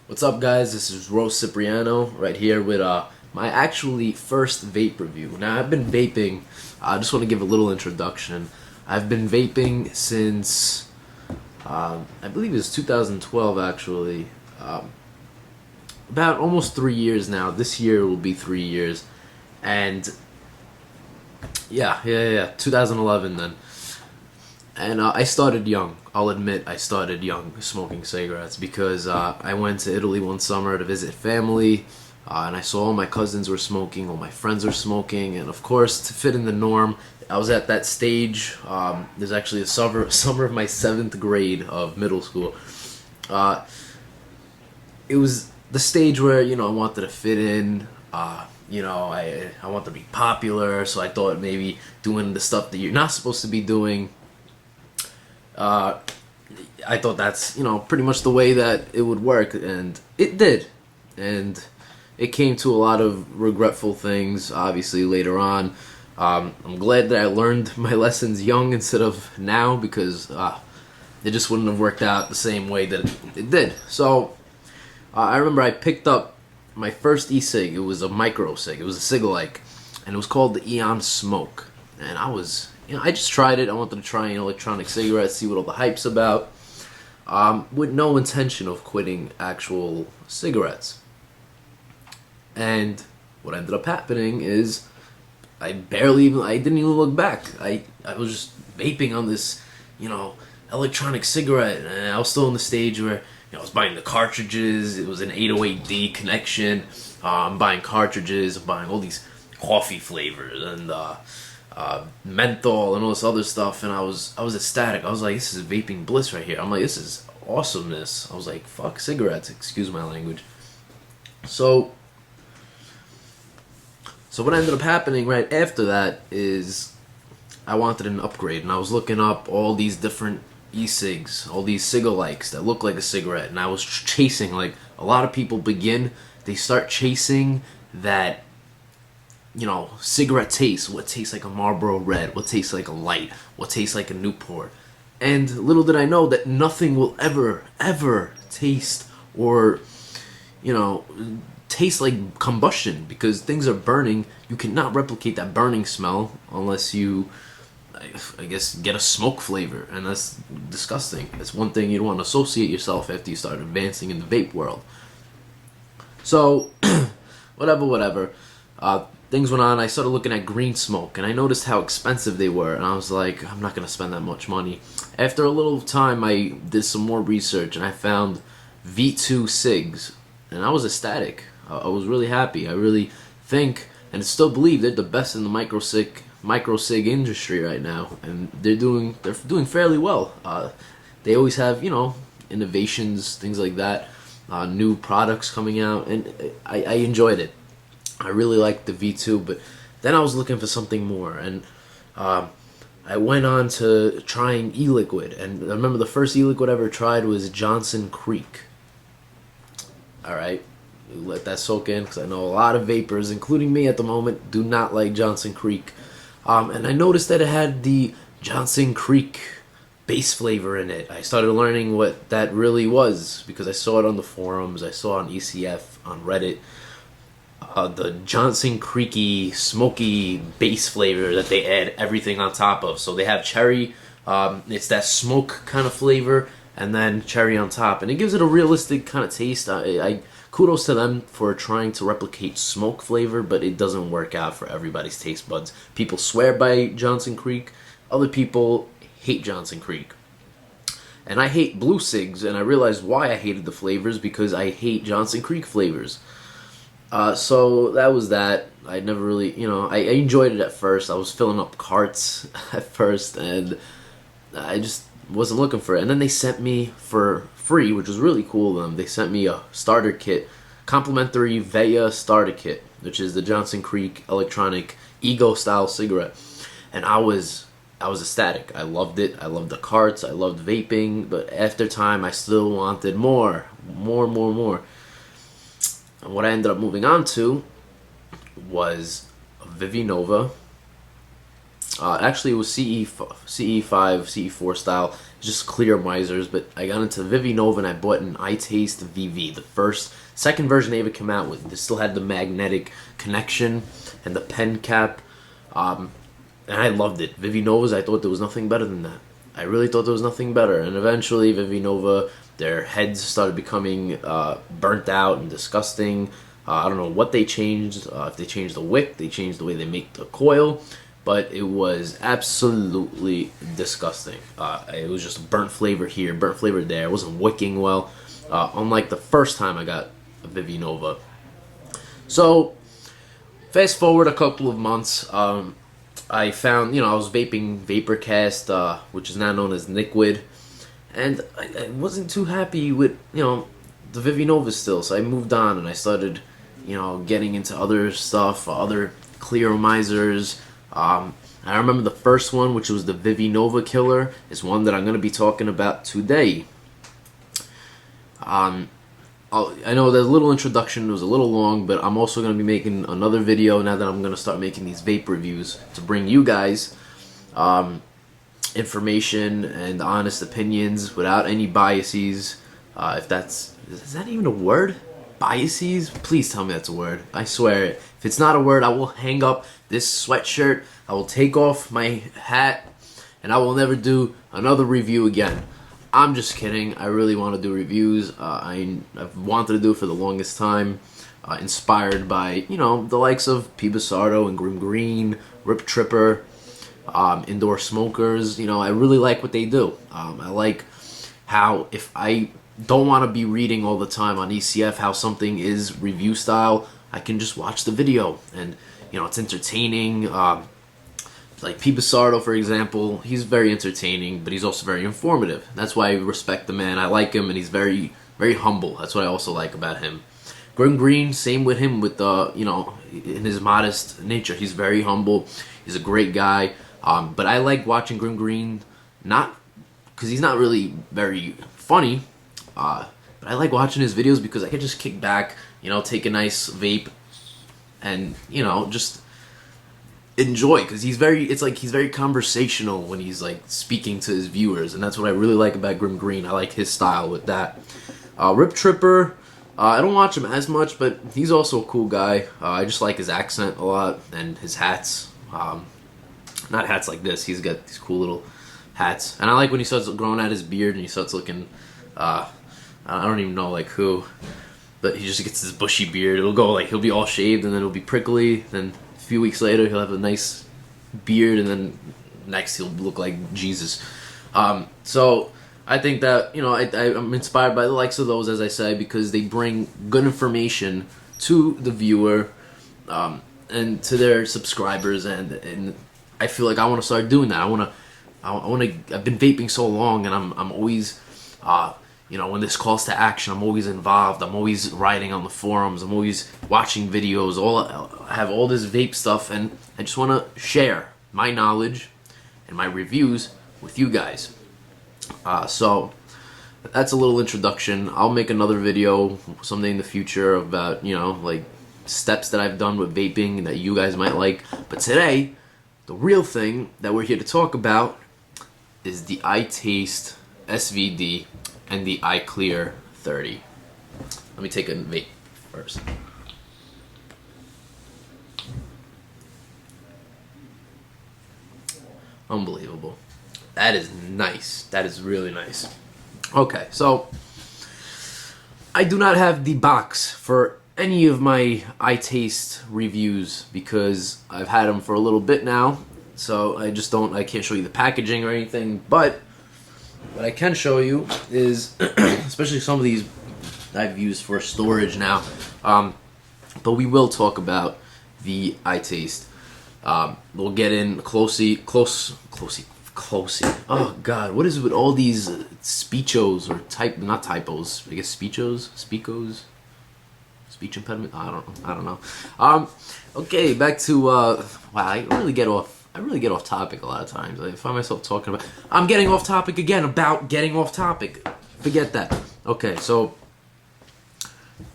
What's up, guys? This is RoCipriano right here with my actually first vape review. Now, I've been vaping. I just want to give a little introduction. I've been vaping since I believe it was 2012, actually. About almost 3 years now. This year will be 3 years, and yeah, 2011 then. And I started young. I'll admit I started young smoking cigarettes because I went to Italy one summer to visit family, and I saw all my cousins were smoking, all my friends were smoking, and of course, to fit in the norm, I was at that stage. There's actually a summer of my 7th grade of middle school. Uh, it was the stage where I wanted to fit in. I want to be popular, so I thought maybe doing the stuff that you're not supposed to be doing. I thought that's pretty much the way that it would work, and it did, and it came to a lot of regretful things. Obviously, later on, I'm glad that I learned my lessons young instead of now because it just wouldn't have worked out the same way that it did. So I remember I picked up my first e-cig. It was a micro cig. It was a cig-alike, and it was called the Eon Smoke. And I just tried it. I wanted to try an electronic cigarette, see what all the hype's about, with no intention of quitting actual cigarettes. And what ended up happening is I didn't even look back. I was just vaping on this, electronic cigarette, and I was still in the stage where I was buying the cartridges. It was an 808D connection. I'm buying cartridges. I'm buying all these coffee flavors and menthol and all this other stuff, and I was ecstatic. I was like, this is vaping bliss right here. I'm like, this is awesomeness. I was like, fuck cigarettes, excuse my language. So what ended up happening right after that is I wanted an upgrade, and I was looking up all these different e-cigs, all these cig-alikes that look like a cigarette, and I was chasing, like a lot of people they start chasing that cigarette taste. What tastes like a Marlboro Red? What tastes like a light? What tastes like a Newport? And little did I know that nothing will ever taste or, taste like combustion, because things are burning. You cannot replicate that burning smell unless you, I guess, get a smoke flavor, and that's disgusting. It's one thing you don't want to associate yourself after you start advancing in the vape world. So, whatever. Things went on. I started looking at green smoke, and I noticed how expensive they were, and I was like, I'm not gonna spend that much money. After a little time, I did some more research, and I found V2 cigs, and I was ecstatic. I was really happy. I really think, and still believe, they're the best in the micro cig industry right now, and they're doing fairly well. They always have innovations, things like that, new products coming out, and I enjoyed it. I really liked the V2, but then I was looking for something more, and I went on to trying e-liquid, and I remember the first e-liquid I ever tried was Johnson Creek. Alright, let that soak in, because I know a lot of vapors, including me at the moment, do not like Johnson Creek. And I noticed that it had the Johnson Creek base flavor in it. I started learning what that really was, because I saw it on the forums, I saw it on ECF, on Reddit. The Johnson Creaky smoky base flavor that they add everything on top of. So they have cherry, it's that smoke kind of flavor, and then cherry on top, and it gives it a realistic kind of taste. I kudos to them for trying to replicate smoke flavor, but it doesn't work out for everybody's taste buds. People swear by Johnson Creek, other people hate Johnson Creek. And I hate blue cigs, and I realized why I hated the flavors, because I hate Johnson Creek flavors. So that was that. I never really, I enjoyed it at first. I was filling up carts at first, and I just wasn't looking for it. And then they sent me for free, which was really cool of them. They sent me a starter kit, complimentary Veya starter kit, which is the Johnson Creek electronic Ego style cigarette. And I was ecstatic. I loved it. I loved the carts. I loved vaping. But after time, I still wanted more. And what I ended up moving on to was Vivinova. Actually, it was CE5, CE4 style, just clear misers. But I got into ViviNova and I bought an iTaste VV, the second version they ever came out with. They still had the magnetic connection and the pen cap, and I loved it. ViviNova's, I thought there was nothing better than that. I really thought there was nothing better. And eventually ViviNova, their heads started becoming burnt out and disgusting. I don't know what they changed. If they changed the wick, they changed the way they make the coil, but it was absolutely disgusting. It was just burnt flavor here, burnt flavor there. It wasn't wicking well, unlike the first time I got a ViviNova. So, fast forward a couple of months, I found, I was vaping VaporCast, which is now known as Liquid, and I wasn't too happy with, the ViviNova still, so I moved on and I started, getting into other stuff, other clear misers. I remember the first one, which was the ViviNova Killer, is one that I'm going to be talking about today. I know the little introduction was a little long, but I'm also going to be making another video now that I'm going to start making these vape reviews to bring you guys information and honest opinions without any biases. If that's, is that even a word? Biases? Please tell me that's a word. I swear it. If it's not a word, I will hang up this sweatshirt, I will take off my hat, and I will never do another review again. I'm just kidding. I really want to do reviews. I've wanted to do it for the longest time. Inspired by, the likes of P. Basardo and Grim Green, Rip Tripper, Indoor Smokers. I really like what they do. I like how if I don't want to be reading all the time on ECF how something is review style, I can just watch the video, and it's entertaining. Like P. Basardo, for example, he's very entertaining, but he's also very informative. That's why I respect the man. I like him, and he's very, very humble. That's what I also like about him. Grim Green, same with him, with in his modest nature. He's very humble. He's a great guy. But I like watching Grim Green, not because he's not really very funny, but I like watching his videos because I can just kick back, take a nice vape, and just enjoy, because he's very conversational when he's like speaking to his viewers, and that's what I really like about Grim Green. I like his style with that. Rip Tripper, I don't watch him as much, but he's also a cool guy. I just like his accent a lot and his hats. Not hats like this. He's got these cool little hats, and I like when he starts growing out his beard and he starts looking. I don't even know like who, but he just gets this bushy beard. It'll go like he'll be all shaved and then it'll be prickly. Then a few weeks later he'll have a nice beard, and then next he'll look like Jesus. So I think that I'm inspired by the likes of those, as I say, because they bring good information to the viewer and to their subscribers, and I feel like I want to start doing that. I've been vaping so long, and I'm always when this calls to action, I'm always involved. I'm always writing on the forums. I'm always watching videos. I have all this vape stuff, and I just want to share my knowledge and my reviews with you guys. So that's a little introduction. I'll make another video someday in the future about like steps that I've done with vaping that you guys might like. But today, the real thing that we're here to talk about is the iTaste SVD and the iClear 30. Let me take a vape first. Unbelievable. That is nice. That is really nice. Okay, so I do not have the box for any of my iTaste reviews because I've had them for a little bit now. So I can't show you the packaging or anything, but what I can show you is, especially some of these I've used for storage now, but we will talk about the iTaste. We'll get in closely. Oh God, what is it with all these speechos or not typos? I guess speechos, speech impediment. I don't know. Okay, back to wow. I really get off topic a lot of times. I find myself talking about. I'm getting off topic again about getting off topic. Forget that. Okay, so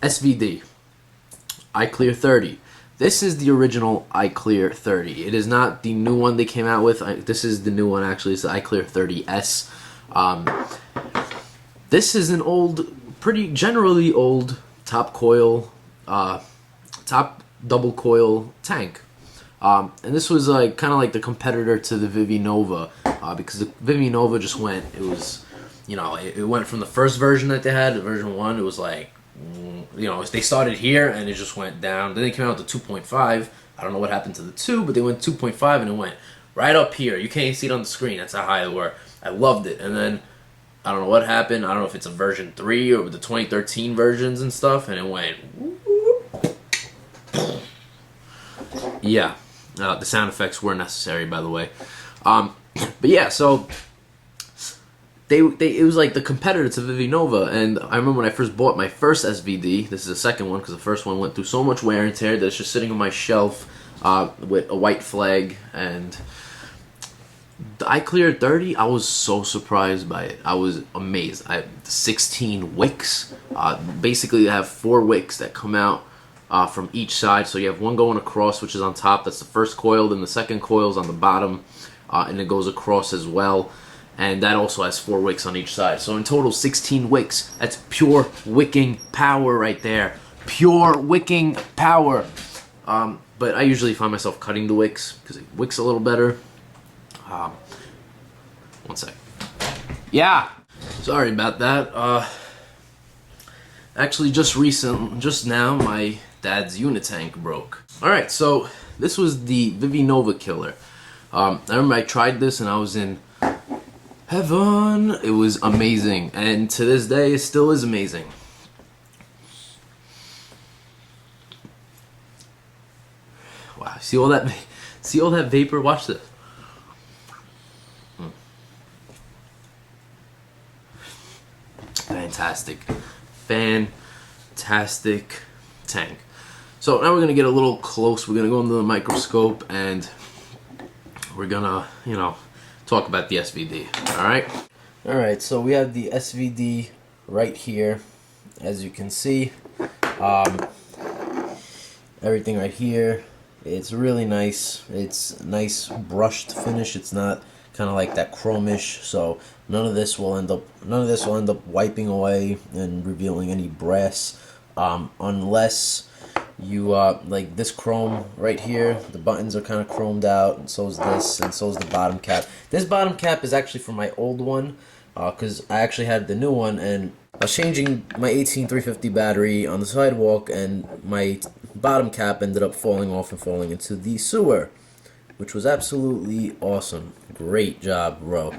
SVD, iClear 30. This is the original iClear 30. It is not the new one they came out with. This is the new one actually. It's the iClear 30S. This is an old, pretty generally old top coil, top double coil tank. And this was like kind of like the competitor to the Vivinova, because the Vivinova just went, it was, you know, it went from the first version that they had, the version 1, it was like, you know, they started here and it just went down. Then they came out with the 2.5. I don't know what happened to the 2, but they went 2.5 and it went right up here. You can't see it on the screen. That's how high they were. I loved it. And then I don't know what happened. I don't know if it's a version 3 or the 2013 versions and stuff, and it went. Yeah, the sound effects were necessary, by the way. But yeah, so it was like the competitor to Vivinova, and I remember when I first bought my first SVD. This is the second one because the first one went through so much wear and tear that it's just sitting on my shelf with a white flag. And I cleared 30. I was so surprised by it. I was amazed. I have 16 wicks. Basically, I have 4 wicks that come out from each side. So you have one going across, which is on top. That's the first coil. Then the second coil is on the bottom, and it goes across as well. And that also has 4 wicks on each side. So in total, 16 wicks. That's pure wicking power right there. Pure wicking power. But I usually find myself cutting the wicks because it wicks a little better. One sec. Yeah. Sorry about that. Actually, just now, my dad's unitank broke. All right, so this was the Vivinova killer. I remember I tried this and I was in heaven. It was amazing, and to this day, it still is amazing. Wow, see all that vapor? Watch this. Fantastic tank. So now we're gonna get a little close. We're gonna go under the microscope and we're gonna, you know, talk about the SVD. All right. So we have the SVD right here, as you can see. Everything right here. It's really nice. It's nice brushed finish. It's not kind of like that chromish. So none of this will end up wiping away and revealing any brass, unless you like this chrome right here. The buttons are kind of chromed out, and so is this, and so is the bottom cap. This bottom cap is actually from my old one, because I actually had the new one, and I was changing my 18350 battery on the sidewalk, and my bottom cap ended up falling off and falling into the sewer, which was absolutely awesome. Great job, bro.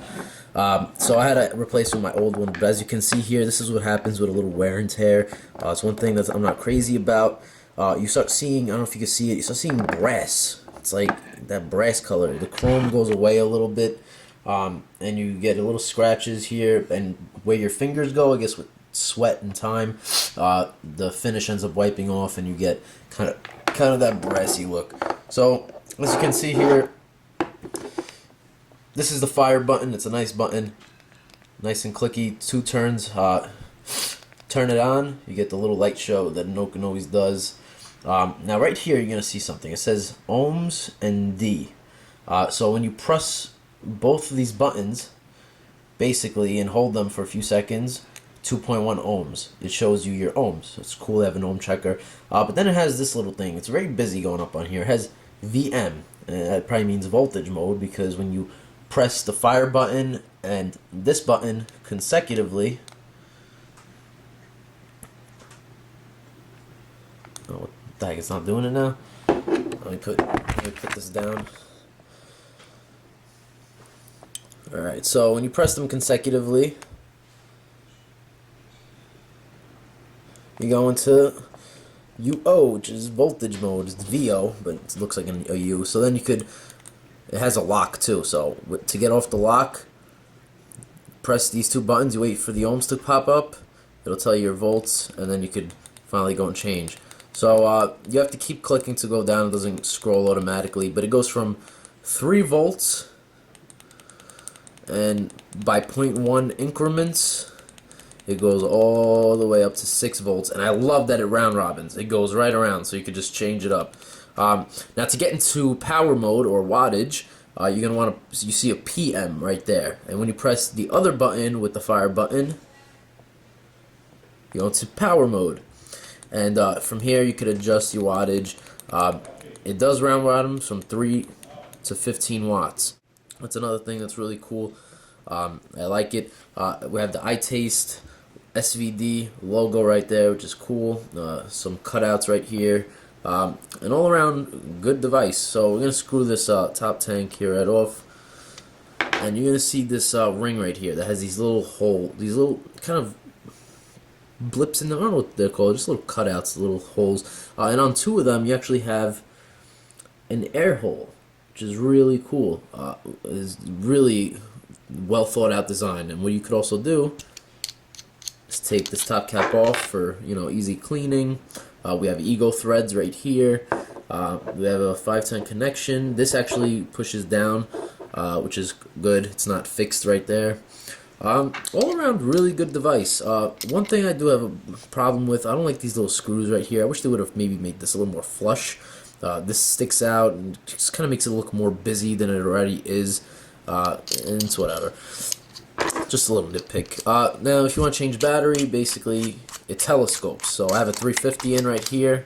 So I had to replace with my old one, but as you can see here, this is what happens with a little wear and tear. It's one thing that I'm not crazy about. You start seeing, I don't know if you can see it, you start seeing brass. It's like that brass color. The chrome goes away a little bit, and you get a little scratches here, and where your fingers go, I guess with sweat and time, the finish ends up wiping off, and you get kind of that brassy look. So as you can see here, this is the fire button. It's a nice button, nice and clicky. 2 turns. Turn it on, you get the little light show that Innokin always does. Now right here, you're gonna see something. It says ohms and D. So when you press both of these buttons, basically, and hold them for a few seconds, 2.1 ohms. It shows you your ohms. It's cool to have an ohm checker. But then it has this little thing. It's very busy going up on here. It has VM. That probably means voltage mode, because when you press the fire button and this button consecutively, oh, what the heck, it's not doing it now? Let me put this down. Alright, so when you press them consecutively, you go into UO, which is voltage mode. It's VO, but it looks like a U. So then you could, it has a lock too. So to get off the lock, press these 2 buttons, you wait for the ohms to pop up, it'll tell you your volts, and then you could finally go and change. So you have to keep clicking to go down. It doesn't scroll automatically, but it goes from 3 volts, and by 0.1 increments, it goes all the way up to 6 volts, and I love that it round robins. It goes right around, so you could just change it up. Now to get into power mode or wattage, you're gonna want to. You see a PM right there, and when you press the other button with the fire button, you go into power mode, and from here you could adjust your wattage. It does round bottom from 3 to 15 watts. That's another thing that's really cool. I like it. We have the iTaste SVD logo right there, which is cool. Some cutouts right here. An all around good device. So we're going to screw this top tank here right off. And you're going to see this ring right here that has these little holes, these little kind of blips in them. I don't know what they're called, just little cutouts, little holes. And on 2 of them, you actually have an air hole, which is really cool. Is really well thought out design. And what you could also do is take this top cap off for, you know, easy cleaning. We have ego threads right here. We have a 510 connection. This actually pushes down, which is good. It's not fixed right there. All around really good device. One thing I do have a problem with, I don't like these little screws right here. I wish they would have maybe made this a little more flush. This sticks out and just kind of makes it look more busy than it already is. And it's whatever. Just a little nitpick. Now, if you want to change battery, basically it telescopes. So I have a 350 in right here.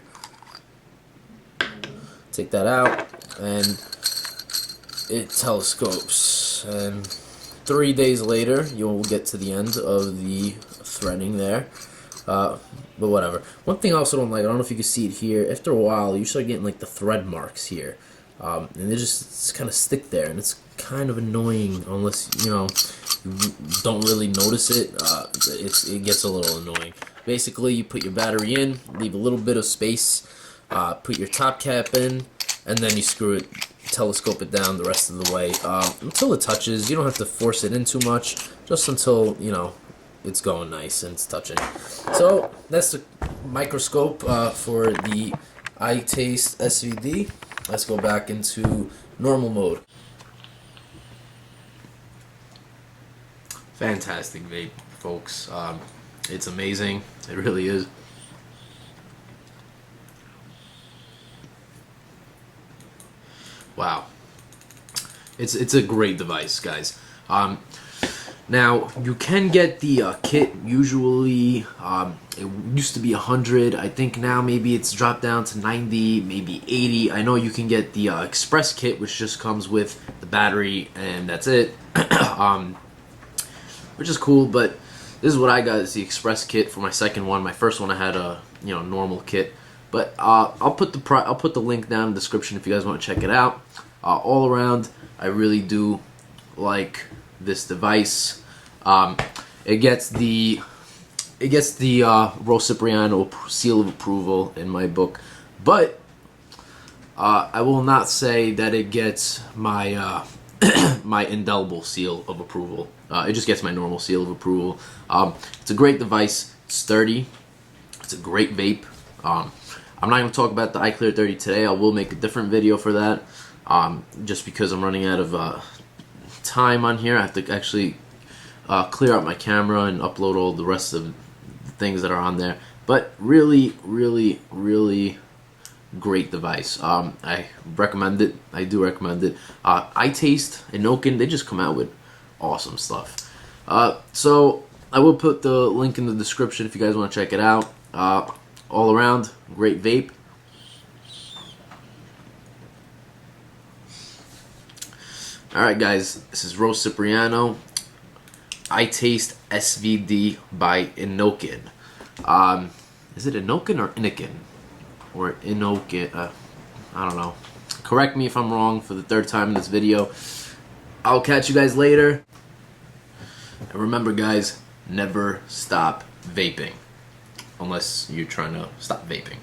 Take that out, and it telescopes. And 3 days later, you'll get to the end of the threading there. But whatever. One thing I also don't like, I don't know if you can see it here, after a while you start getting like the thread marks here. And they just kind of stick there, and it's kind of annoying unless, you know, you don't really notice it. It gets a little annoying. Basically, you put your battery in, leave a little bit of space, put your top cap in, and then you screw it, telescope it down the rest of the way until it touches. You don't have to force it in too much, just until, you know, it's going nice and it's touching. So that's the microscope for the iTaste SVD. Let's go back into normal mode. Fantastic vape, folks. It's amazing. It really is. Wow. It's a great device, guys. Now, you can get the kit. Usually, it used to be 100. I think now maybe it's dropped down to 90, maybe 80. I know you can get the Express kit, which just comes with the battery, and that's it. Which is cool, but this is what I got, is the Express kit for my second one. My first one I had a, you know, normal kit. But I'll put the link down in the description if you guys want to check it out. All around, I really do like this device. It gets the RoCipriano seal of approval in my book, but I will not say that it gets my my indelible seal of approval. It just gets my normal seal of approval. It's a great device. It's sturdy. It's a great vape. I'm not going to talk about the iClear 30 today. I will make a different video for that. Just because I'm running out of time on here. I have to actually clear out my camera and upload all the rest of the things that are on there. But really, really, really great device. I recommend it. I do recommend it. iTaste and Innokin, they just come out with awesome stuff. So I will put the link in the description if you guys want to check it out. All around, great vape. Alright guys, this is RoCipriano, iTaste SVD by Innokin. Is it Innokin or Innokin? Or Innokin, I don't know. Correct me if I'm wrong for the 3rd time in this video. I'll catch you guys later. And remember guys, never stop vaping. Unless you're trying to stop vaping.